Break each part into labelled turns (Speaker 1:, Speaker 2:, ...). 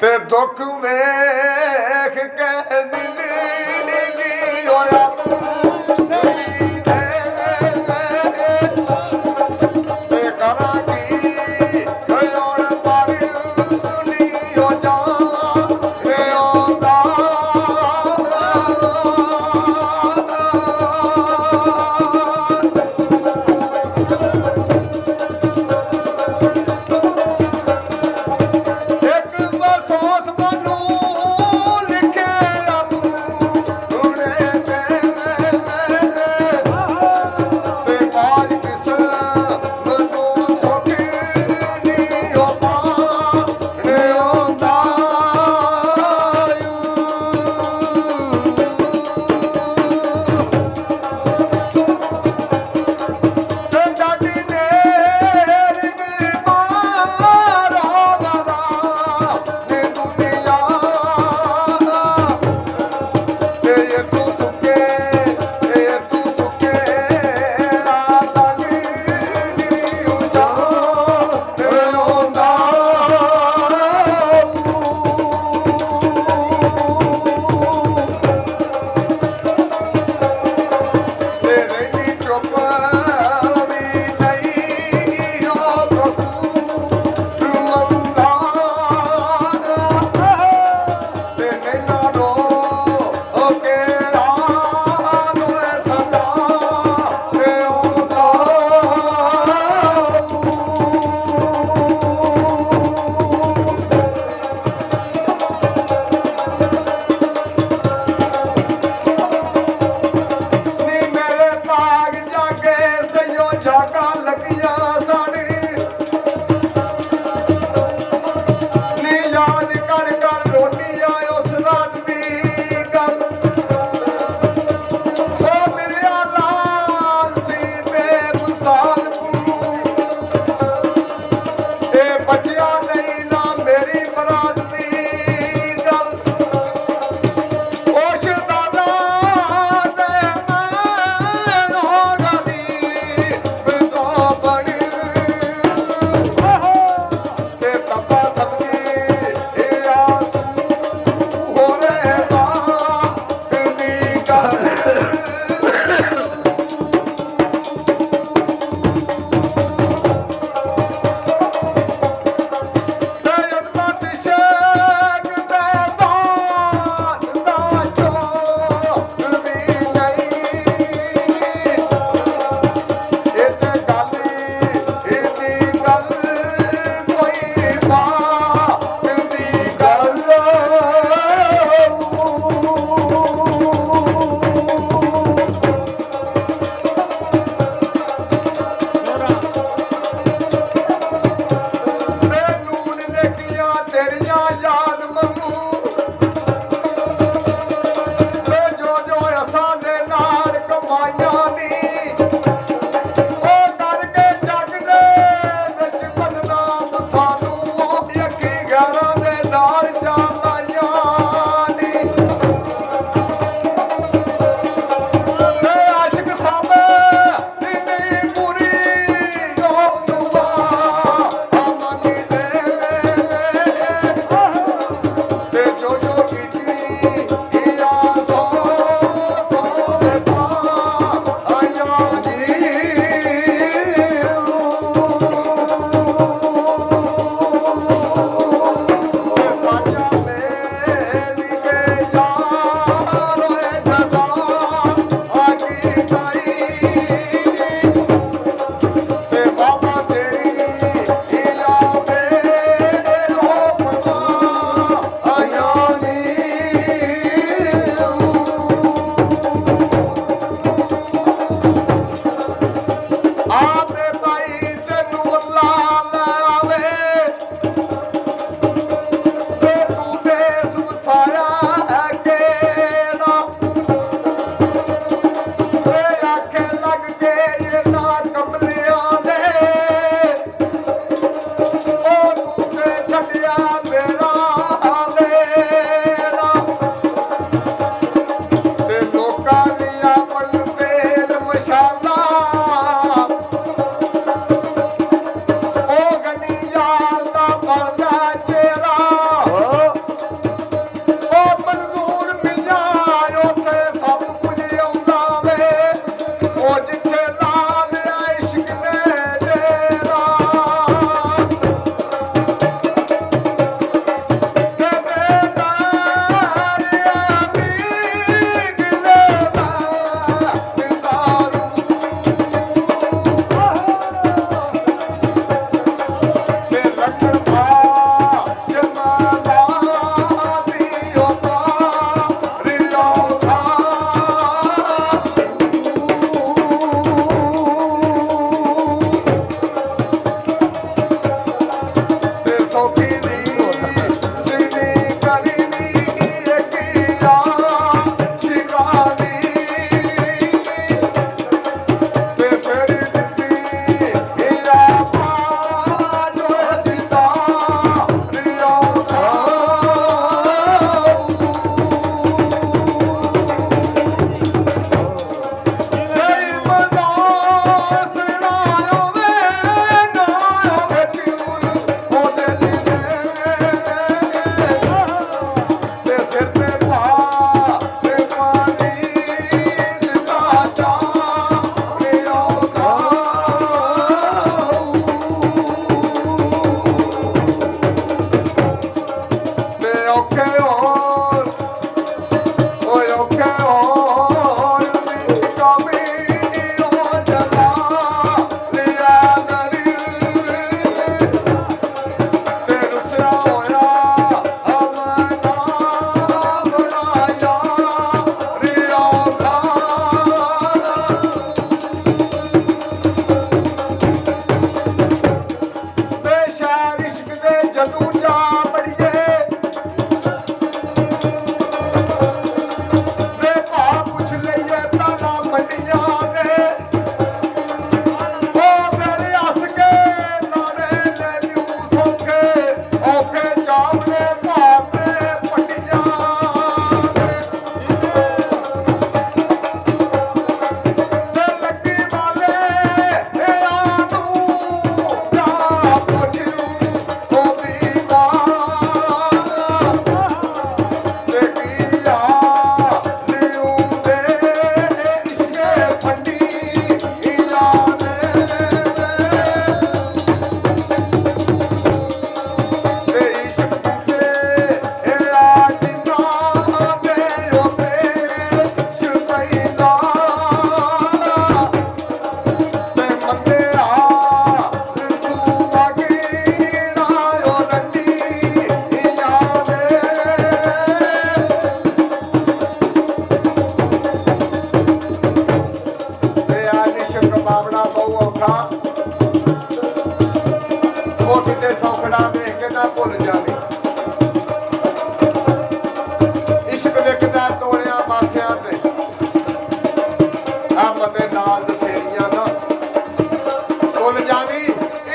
Speaker 1: ਤੇ ਦੁੱਖ ਵੇਖ ਕੇ ਦਿਲ ਦੀ ਹੋਇਆ ਔਖੇ ਹੋਣ ਓਏ ਔਖੇ ਹੋਣ ਦੀ ਕਮੀ ਓ ਜਲਾ ਲਿਆ ਨਰੀ ਤੇ ਰੁਸਿਆ ਹੋਇਆ ਹਮਨਾ ਬਣਾਇਆ ਰਿਆ ਜਦੋਂ ਜਾ ਬੜੀਏ ਤੇ ਭਾ ਪੁੱਛ ਲਈਏ ਪਹਿਲਾਂ ਮੰਡੀਆਂ ਦੇ ਉਹ ਮੇਰੇ ਹੱਸ ਕੇ ਨਾਲੇ ਲੈ ਲਿਓ ਸੌਖੇ ਔਖੇ ਚਾਵਲੇ ਭਾਪੇ ਪੱਟੀਆਂ ਤੇ ਲੱਗੀ ਵਾਲੇ ਇਹ ਆਨੂੰ ਜਾ ਪੁੱਛ ਬਾਬੜਾ ਬਹੁ ਔਖਾ ਉਹ ਕਿਤੇ ਸੌਖੜਾ ਵੇਖ ਕੇ ਨਾ ਭੁੱਲ ਜਾਵੇ ਇਸ਼ਕ ਵੇਖਦਾ ਤੋਲਿਆਂ ਮਾਸਿਆਂ ਤੇ ਆਪ ਤੇ ਨਾਲ ਦਸੇਰੀਆਂ ਦਾ ਭੁੱਲ ਜਾਵੀ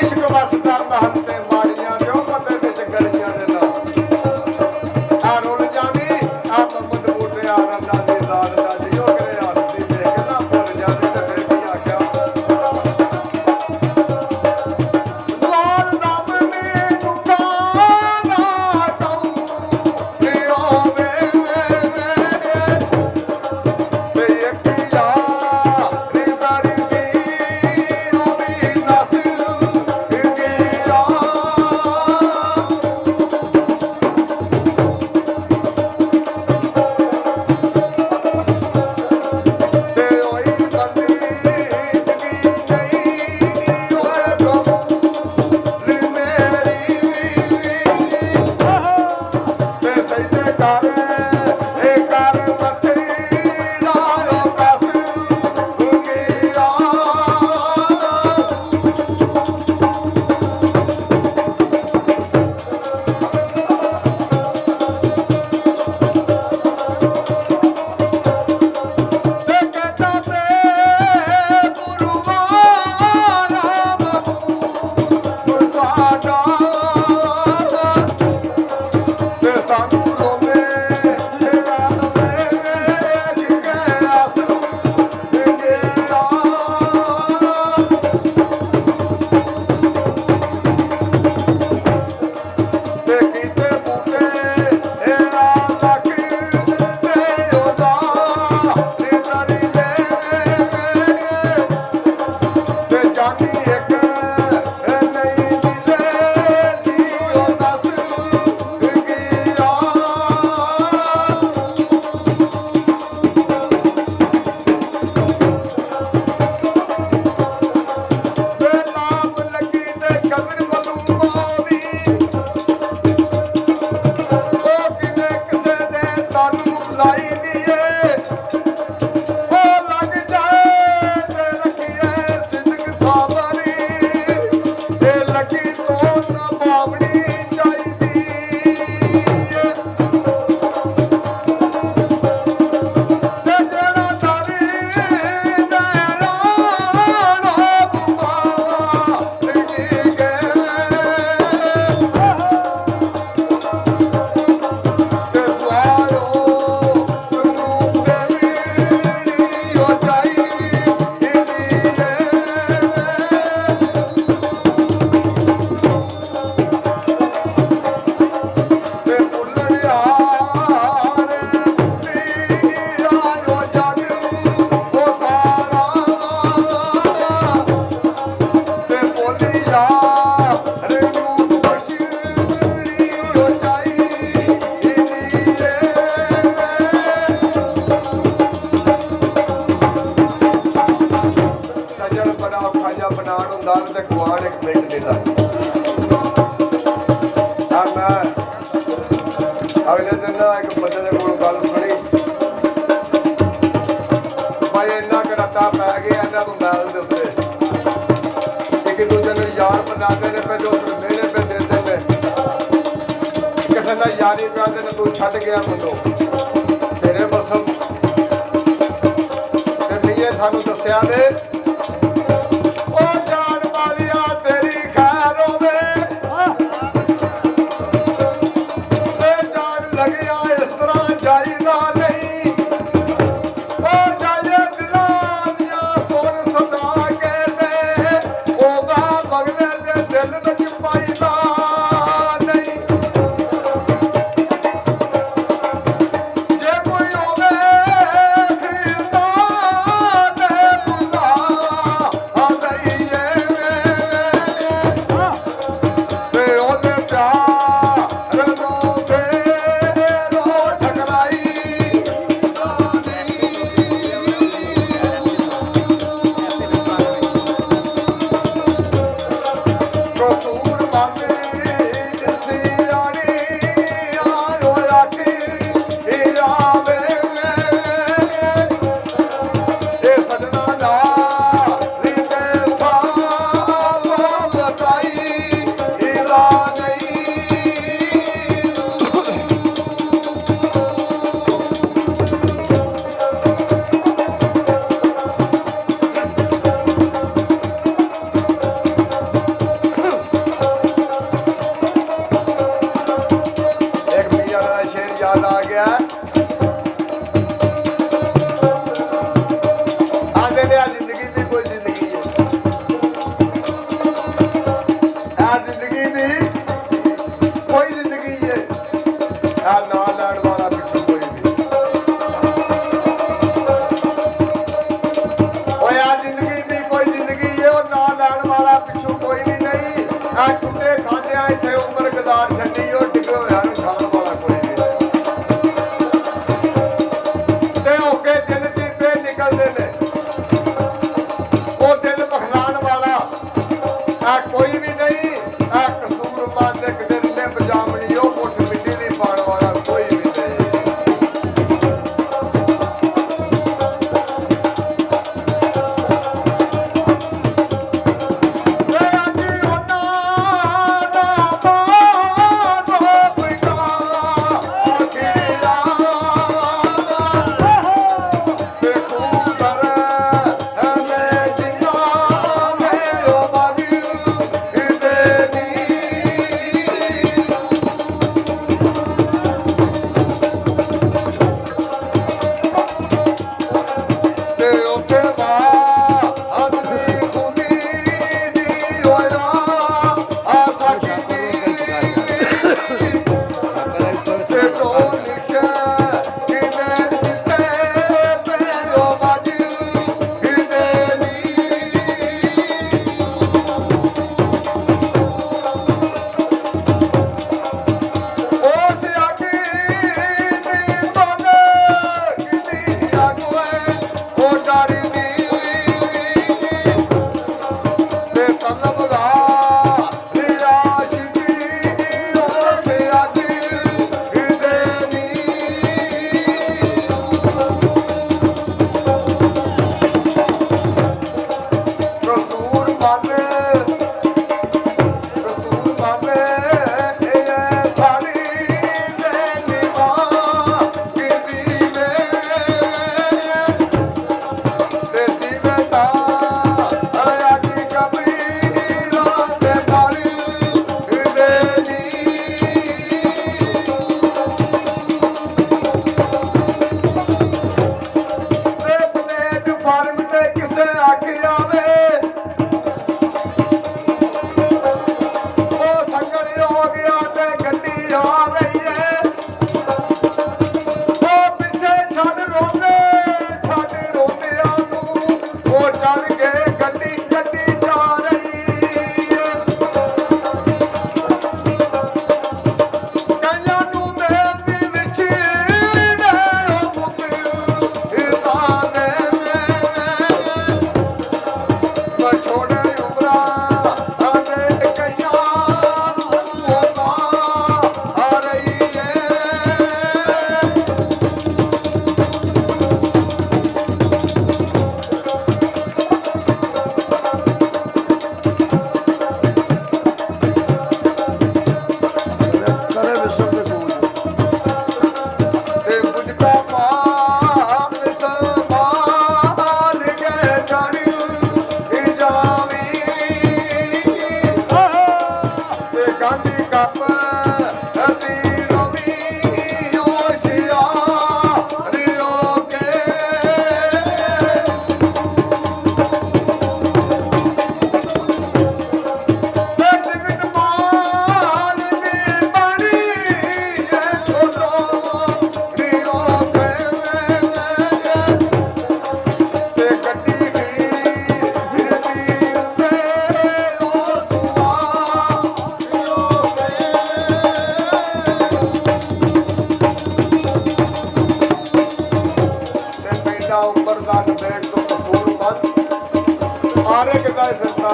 Speaker 1: ਇਸ਼ਕ ਵਸਦਾ ਮਹਲ ਤੇ ਮਾੜੀਆਂ ਜੋ ਪਤੇ ਵਿੱਚ ਗਲੀਆਂ ਦੇ ਨਾਲ ਆ ਰੁੱਲ ਜਾਵੀ ਆਪ ਮੁੰਡ ਬੂਟੇ ਆ ਰੰਦਾ ਦੇ ਦਾਦ ਦਾ ਜਿਉ ਕਰੇ ਹੱਸਦੀ ਵੇਖ ਕੇ ਨਾ ਭੁੱਲ ਜਾਵੇ ਤੇ ਫਿਰ ਕੀ ਆਖਿਆ ਤੇ ਗੁਆਂਢ ਇੱਕ ਮਿੰਟ ਨਹੀਂ ਲੱਗਦਾ। ਮੈਂ ਅਗਲੇ ਦਿਨ ਨਾ ਇੱਕ ਬੰਦੇ ਦੇ ਕੋਲ ਗੱਲ ਸੁਣੀ, ਭਾਈ ਇੰਨਾ ਘਰਾਟਾ ਪੈ ਗਿਆ ਇਹਨਾਂ ਨੂੰ ਮੈਲ ਦੇ ਉੱਤੇ, ਇੱਕ ਦੂਜੇ ਨੂੰ ਯਾਰ ਬਣਾਉਂਦੇ ਨੇ, ਪਹਿਲੇ ਉੱਧਰ ਮਿਹਣੇ ਪੇ ਦਿੰਦੇ ਨੇ, ਕਿਸੇ ਦਾ ਯਾਰੀ ਕਰਦੇ ਨੇ, ਤੂੰ ਛੱਡ ਗਿਆ ਮੈਨੂੰ ਤੇਰੇ ਮੌਸਮ ਤੇ ਮੀਏ ਸਾਨੂੰ ਦੱਸਿਆ ਨੇ ਉਹ ਜਾਨ ਵਾਲਿਆ ਤੇਰੀ ਖੈਰ ਹੋਵੇ, ਤੇ ਜਾਨ ਲੱਗਿਆ ਇਸ ਤਰ੍ਹਾਂ ਜਾਈਦਾ ਨਹੀਂ, ਉਹ ਜਾਏ ਦਿਲਾਂ ਦੀਆਂ ਸੁਣ ਸਦਾ ਕੇ ਤੇ ਉਹਦਾ ਬਗਲੇ ਦੇ ਦਿਲ ਵਿੱਚ ਪਾਈਦਾ ਨਹੀਂ, ਜੇ ਕੋਈ ਹੋਵੇ ਖੀਰਦਾ ਤੇ ਬੁਲਾ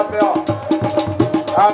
Speaker 1: ਪਿਆ ਆ